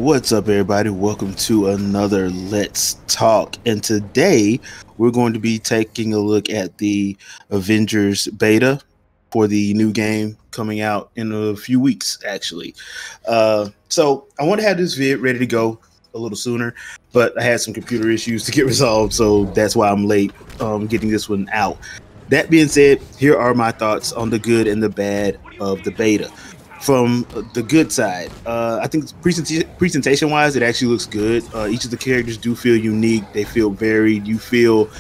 What's up, everybody? Welcome to another Let's Talk. And today we're going to be taking a look at the Avengers beta for the new game coming out in a few weeks, actually. So I want to have this vid ready to go a little sooner, but I had some computer issues to get resolved, so that's why I'm late getting this one out. That being said, here are my thoughts on the good and the bad of the beta. From the good side, I think presentation wise, it actually looks good. Each of the characters do feel unique. They feel varied. You feel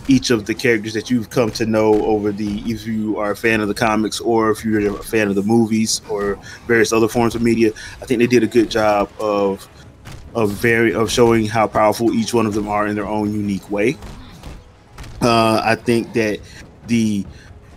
each of the characters that you've come to know over if you are a fan of the comics or if you're a fan of the movies or various other forms of media. I think they did a good job of showing how powerful each one of them are in their own unique way. I think that the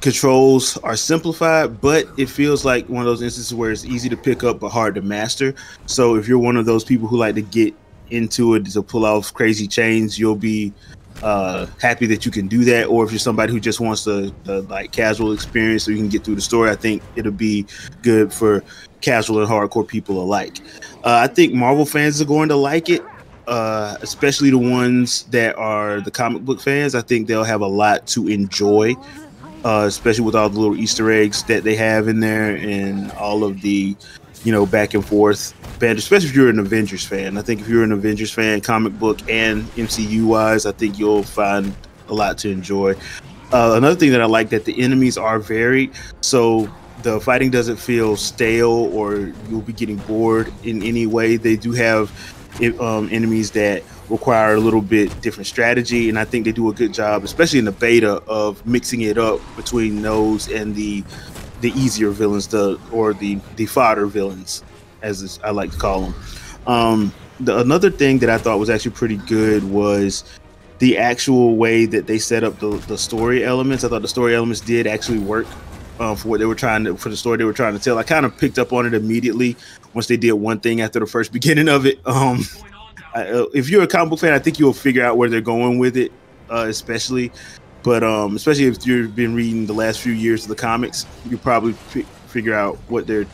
controls are simplified, but it feels like one of those instances where it's easy to pick up but hard to master. So if you're one of those people who like to get into it to pull off crazy chains, you'll be happy that you can do that. Or if you're somebody who just wants the like casual experience so you can get through the story, I think it'll be good for casual and hardcore people alike. I think Marvel fans are going to like it, especially the ones that are the comic book fans. I think they'll have a lot to enjoy, especially with all the little Easter eggs that they have in there and all of the, back and forth banter, especially if you're an Avengers fan. I think if you're an Avengers fan, comic book and MCU wise, I think you'll find a lot to enjoy. Another thing that I like that the enemies are varied. So the fighting doesn't feel stale or you'll be getting bored in any way. They do have enemies that require a little bit different strategy, and I think they do a good job, especially in the beta, of mixing it up between those and the easier villains, or the fodder villains, as I like to call them. Another thing that I thought was actually pretty good was the actual way that they set up the story elements. I thought the story elements did actually work for the story they were trying to tell. I kind of picked up on it immediately once they did one thing after the first beginning of it. If you're a comic book fan, I think you'll figure out where they're going with it, especially if you've been reading the last few years of the comics, you probably figure out what they're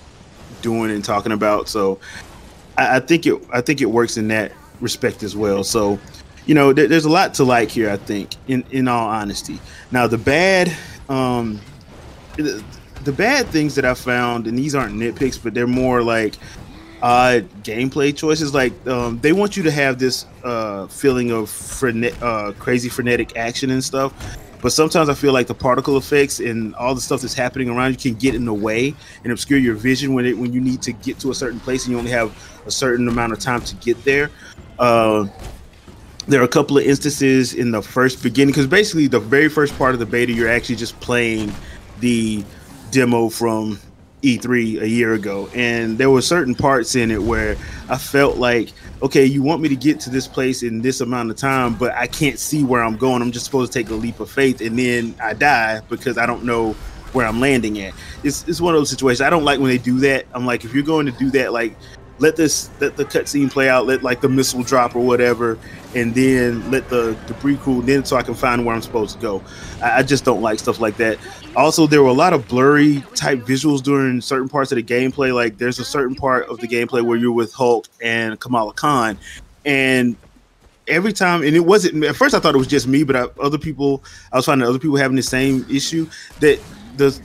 doing and talking about. So I think it works in that respect as well. So there's a lot to like here, I think, in all honesty. Now the bad things that I found, and these aren't nitpicks, but they're more like gameplay choices. Like they want you to have this feeling of crazy frenetic action and stuff, but sometimes I feel like the particle effects and all the stuff that's happening around you can get in the way and obscure your vision when you need to get to a certain place and you only have a certain amount of time to get there. There are a couple of instances in the first beginning, because basically the very first part of the beta, you're actually just playing the demo from E3 a year ago, and there were certain parts in it where I felt like, okay, you want me to get to this place in this amount of time, but I can't see where I'm going. I'm just supposed to take a leap of faith, and then I die because I don't know where I'm landing at. It's one of those situations. I don't like when they do that. I'm like, if you're going to do that, like let the cutscene play out, let like the missile drop or whatever, and then let the debris cool, then so I can find where I'm supposed to go. I just don't like stuff like that. Also, there were a lot of blurry type visuals during certain parts of the gameplay. Like there's a certain part of the gameplay where you're with Hulk and Kamala Khan, and every time, and it wasn't, at first I thought it was just me, but I was finding other people having the same issue, that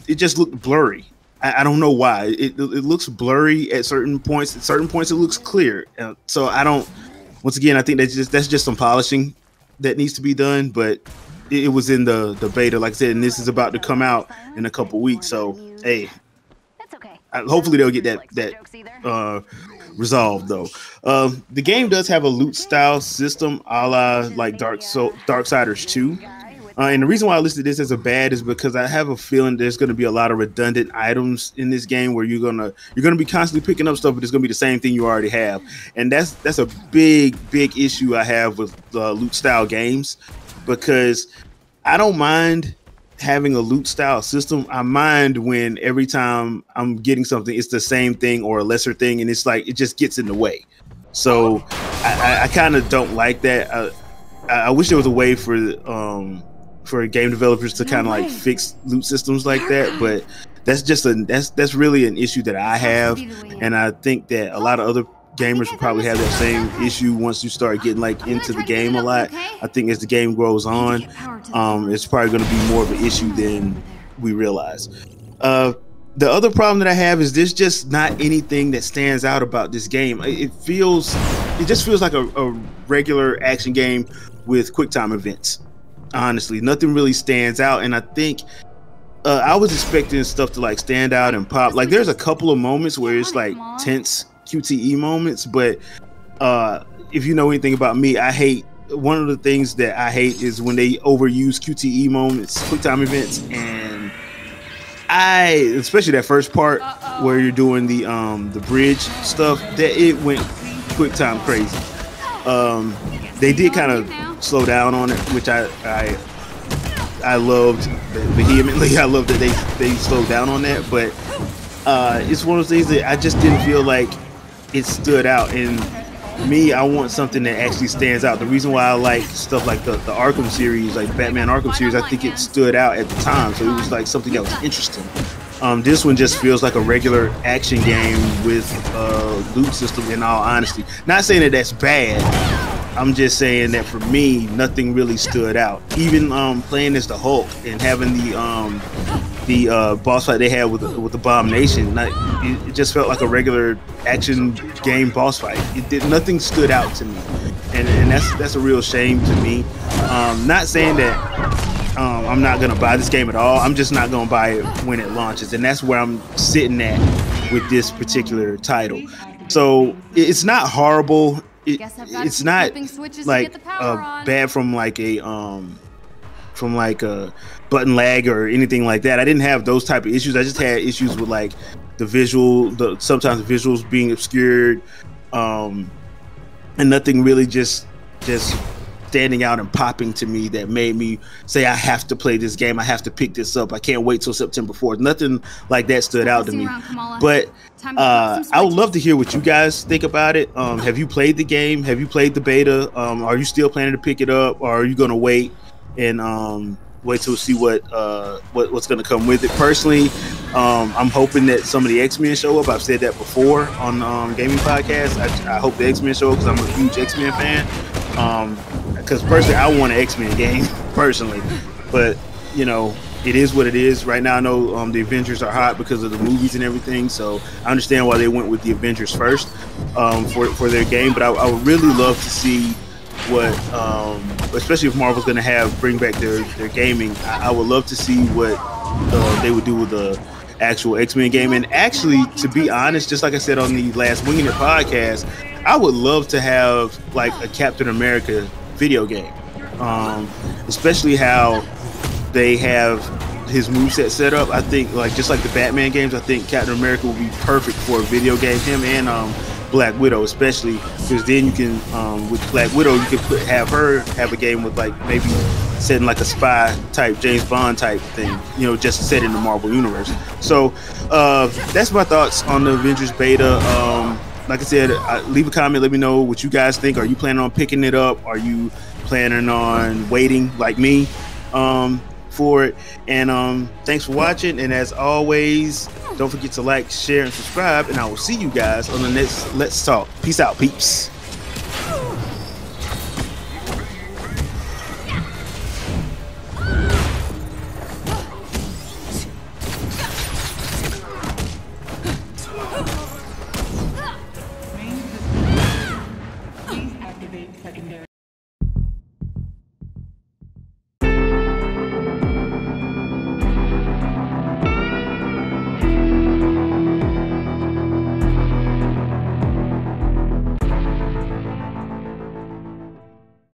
it just looked blurry. I don't know why. It looks blurry at certain points. At certain points, it looks clear. So I don't. Once again, I think that's just some polishing that needs to be done. But it was in the beta, like I said, and this is about to come out in a couple weeks. So hey, hopefully they'll get that resolved though. The game does have a loot style system, a la like Darksiders 2. And the reason why I listed this as a bad is because I have a feeling there's going to be a lot of redundant items in this game where you're gonna be constantly picking up stuff, but it's going to be the same thing you already have, and that's a big issue I have with loot style games, because I don't mind having a loot style system. I mind when every time I'm getting something, it's the same thing or a lesser thing, and it's like it just gets in the way. So I kind of don't like that. I wish there was a way for game developers to kind of like fix loot systems like that, but that's really an issue that I have, and I think that a lot of other gamers will probably have that same issue once you start getting like into the game a lot. I think as the game grows on, it's probably going to be more of an issue than we realize. The other problem that I have is there's just not anything that stands out about this game. It just feels like a regular action game with quick time events. Honestly, nothing really stands out, and I think I was expecting stuff to like stand out and pop. Like there's a couple of moments where it's like tense QTE moments, but if you know anything about me, one of the things that I hate is when they overuse QTE moments, quick time events, and especially that first part where you're doing the bridge stuff, that it went quick time crazy. They did kind of slow down on it, which I loved vehemently. I love that they slowed down on that, but it's one of those things that I just didn't feel like it stood out. And me, I want something that actually stands out. The reason why I like stuff like the Arkham series, like Batman Arkham series, I think it stood out at the time, so it was like something that was interesting. This one just feels like a regular action game with loot system, in all honesty. Not saying that that's bad, I'm just saying that for me, nothing really stood out. Even playing as the Hulk and having the boss fight they had with Abomination, it just felt like a regular action game boss fight. Nothing stood out to me, and that's a real shame to me. Not saying that I'm not gonna buy this game at all. I'm just not gonna buy it when it launches, and that's where I'm sitting at with this particular title. So it's not horrible. It's not like bad from like a button lag or anything like that. I didn't have those type of issues. I just had issues with like sometimes the visuals being obscured, and nothing really just standing out and popping to me that made me say I have to play this game. I have to pick this up. I can't wait till September 4th. Nothing like that stood out to me. But I would love to hear what you guys think about it. Have you played the game? Have you played the beta? Are you still planning to pick it up, or are you going to wait and wait till see what's going to come with it? Personally, I'm hoping that some of the X-Men show up. I've said that before on gaming podcasts. I hope the X-Men show up because I'm a huge X-Men fan. Because personally, I want an X-Men game personally, but you know, it is what it is. Right now, I know the Avengers are hot because of the movies and everything, so I understand why they went with the Avengers first for their game. But I would really love to see what, especially if Marvel's going to bring back their gaming. I would love to see what they would do with the actual X-Men game. And actually, to be honest, just like I said on the last Winging It podcast, I would love to have like a Captain America video game, especially how they have his moveset set up. I think like just like the Batman games, I think Captain America will be perfect for a video game. Him and Black Widow especially, because then you can with Black Widow you can have her have a game with like maybe setting like a spy type James Bond type thing, you know, just set in the Marvel universe. So that's my thoughts on the Avengers beta. Like I said, leave a comment, let me know what you guys think. Are you planning on picking it up? Are you planning on waiting like me for it? And thanks for watching, and as always, don't forget to like, share, and subscribe, and I will see you guys on the next Let's Talk. Peace out, peeps.